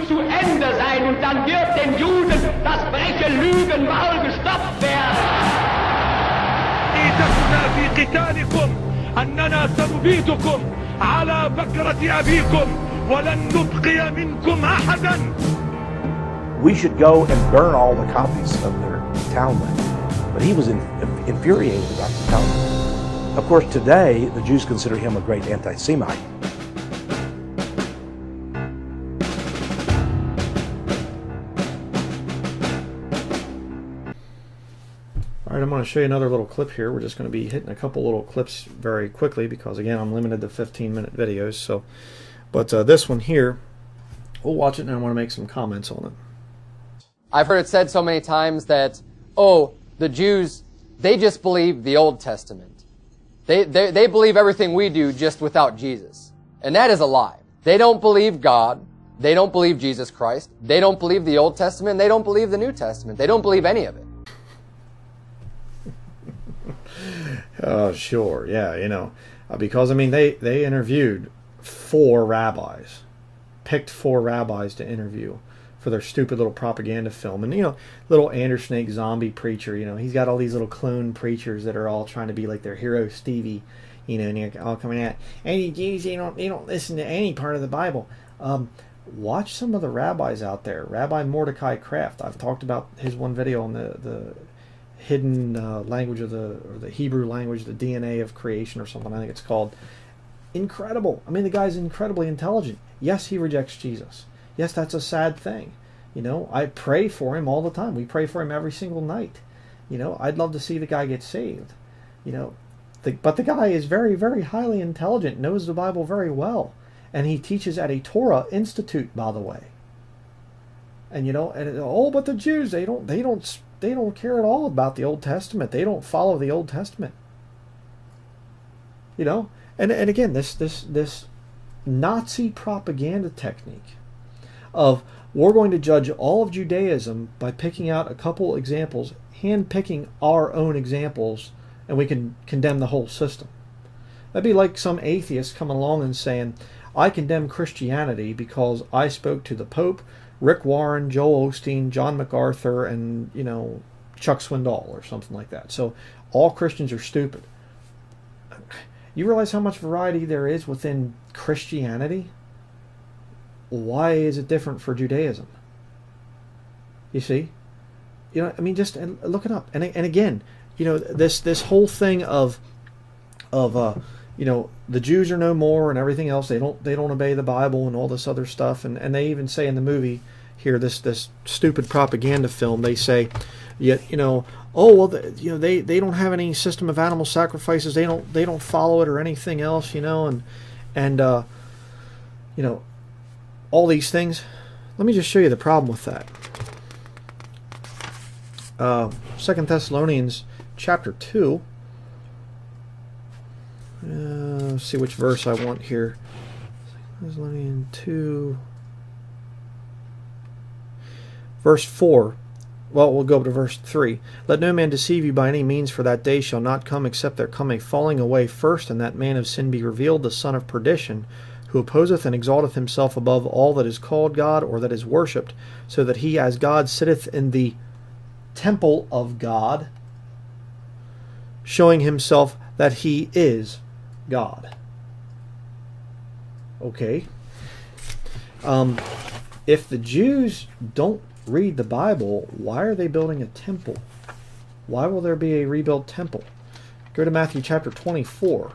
zu Ende sein und dann wird den Juden das freche Lügenmaul gestopft werden. إيتكنا في قتالكم أننا سنبيدكم على بكرة أبيكم ولن نبقي منكم أحدا. We should go and burn all the copies of their Talmud. But he was infuriated about the Talmud. Of course, today, the Jews consider him a great anti-Semite. All right, I'm going to show you another little clip here. We're just going to be hitting a couple little clips very quickly because, again, I'm limited to 15-minute videos. So, but this one here, we'll watch it and I want to make some comments on it. I've heard it said so many times that, oh, the Jews, they just believe the Old Testament. They believe everything we do just without Jesus. And that is a lie. They don't believe God. They don't believe Jesus Christ. They don't believe the Old Testament. They don't believe the New Testament. They don't believe any of it. Oh, sure. Yeah, you know, because, I mean, they interviewed 4 rabbis, picked 4 rabbis to interview for their stupid little propaganda film. And, you know, little Andersnake zombie preacher, you know, he's got all these little clone preachers that are all trying to be like their hero Stevie, you know, and they're all coming out, any Jews, they don't listen to any part of the Bible. Watch some of the rabbis out there. Rabbi Mordecai Kraft, I've talked about his one video on the hidden language of the Hebrew language, the DNA of creation or something, I think it's called. Incredible. I mean, the guy's incredibly intelligent. Yes, he rejects Jesus. Yes, that's a sad thing. You know, I pray for him all the time. We pray for him every single night. You know, I'd love to see the guy get saved. You know, but the guy is very, very highly intelligent, knows the Bible very well. And he teaches at a Torah institute, by the way. And, you know, and oh, but the Jews, they don't care at all about the Old Testament. They don't follow the Old Testament. You know, and again, this Nazi propaganda technique of we're going to judge all of Judaism by picking out a couple examples, hand-picking our own examples, and we can condemn the whole system. That'd be like some atheist coming along and saying, I condemn Christianity because I spoke to the Pope, Rick Warren, Joel Osteen, John MacArthur, and, you know, Chuck Swindoll or something like that. So all Christians are stupid. You realize how much variety there is within Christianity? Why is it different for Judaism? You see? You know, I mean, just look it up. And again, you know, this whole thing of you know, the Jews are no more and everything else. They don't obey the Bible and all this other stuff. And they even say in the movie here, this stupid propaganda film, they say, you know, oh well, you know, they don't have any system of animal sacrifices. They don't follow it or anything else. You know, and you know, all these things. Let me just show you the problem with that. 2 Thessalonians chapter 2. Let's see which verse I want here. Thessalonians 2, verse 4. Well, we'll go to verse 3. Let no man deceive you by any means, for that day shall not come, except there come a falling away first, and that man of sin be revealed, the son of perdition, who opposeth and exalteth himself above all that is called God, or that is worshipped, so that he as God sitteth in the temple of God, showing himself that he is God. Okay. If the Jews don't read the Bible, why are they building a temple? Why will there be a rebuilt temple? Go to Matthew chapter 24,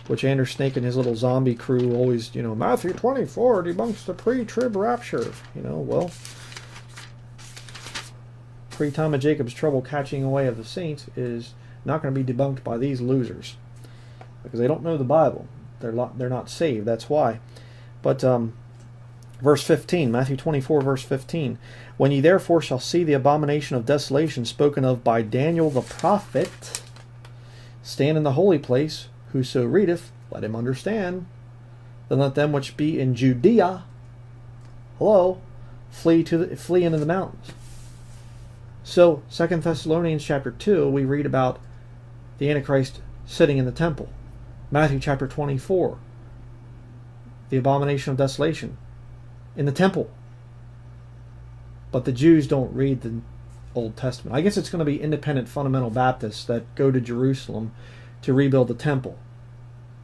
which Anders Snake and his little zombie crew always, you know, Matthew 24 debunks the pre-trib rapture. You know, well, pre-time of Jacob's trouble catching away of the saints is not going to be debunked by these losers, because they don't know the Bible. They're not saved. That's why. But verse 15, Matthew 24, verse 15. When ye therefore shall see the abomination of desolation spoken of by Daniel the prophet stand in the holy place, whoso readeth, let him understand. Then let them which be in Judea, hello, flee into the mountains. So 2 Thessalonians chapter 2, we read about the Antichrist sitting in the temple. Matthew chapter 24, the abomination of desolation in the temple. But the Jews don't read the Old Testament. I guess it's going to be independent fundamental Baptists that go to Jerusalem to rebuild the temple.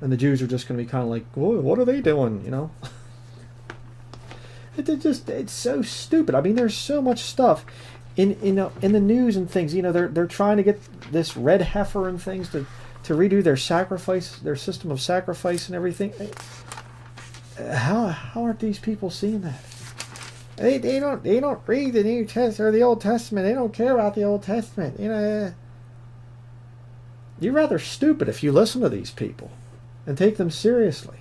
And the Jews are just going to be kind of like, whoa, what are they doing, you know? It's so stupid. I mean, there's so much stuff in the news and things. You know, they're trying to get this red heifer and things to redo their sacrifice, their system of sacrifice and everything. How aren't these people seeing that? They don't read the New Testament or the Old Testament. They don't care about the Old Testament. You know, you're rather stupid if you listen to these people and take them seriously.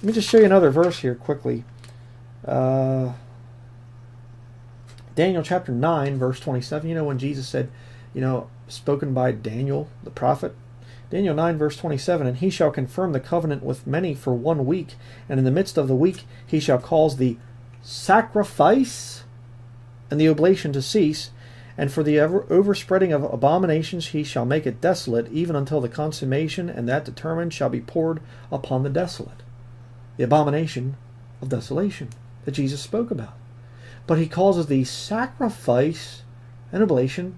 Let me just show you another verse here quickly. Daniel chapter 9, verse 27. You know, when Jesus said, you know, spoken by Daniel the prophet. Daniel 9, verse 27, and he shall confirm the covenant with many for 1 week, and in the midst of the week he shall cause the sacrifice and the oblation to cease, and for the overspreading of abominations he shall make it desolate, even until the consummation, and that determined shall be poured upon the desolate. The abomination of desolation that Jesus spoke about. But he causes the sacrifice and oblation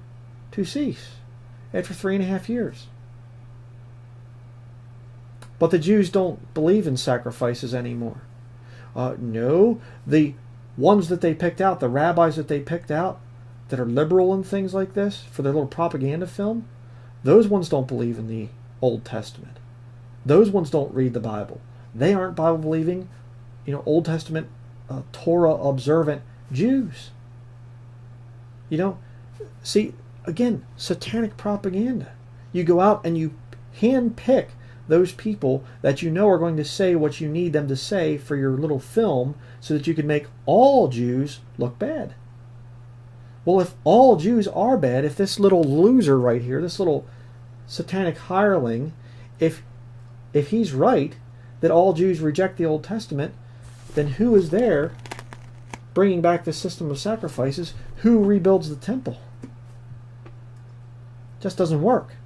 to cease after 3.5 years. But the Jews don't believe in sacrifices anymore. No, the ones that they picked out, the rabbis that they picked out, that are liberal and things like this, for their little propaganda film, those ones don't believe in the Old Testament. Those ones don't read the Bible. They aren't Bible-believing, you know, Old Testament, Torah-observant Jews. You know, see, again, satanic propaganda. You go out and you hand-pick those people that you know are going to say what you need them to say for your little film so that you can make all Jews look bad. Well, if all Jews are bad, if this little loser right here, this little satanic hireling, if he's right, that all Jews reject the Old Testament, then who is there bringing back the system of sacrifices? Who rebuilds the temple? Just doesn't work.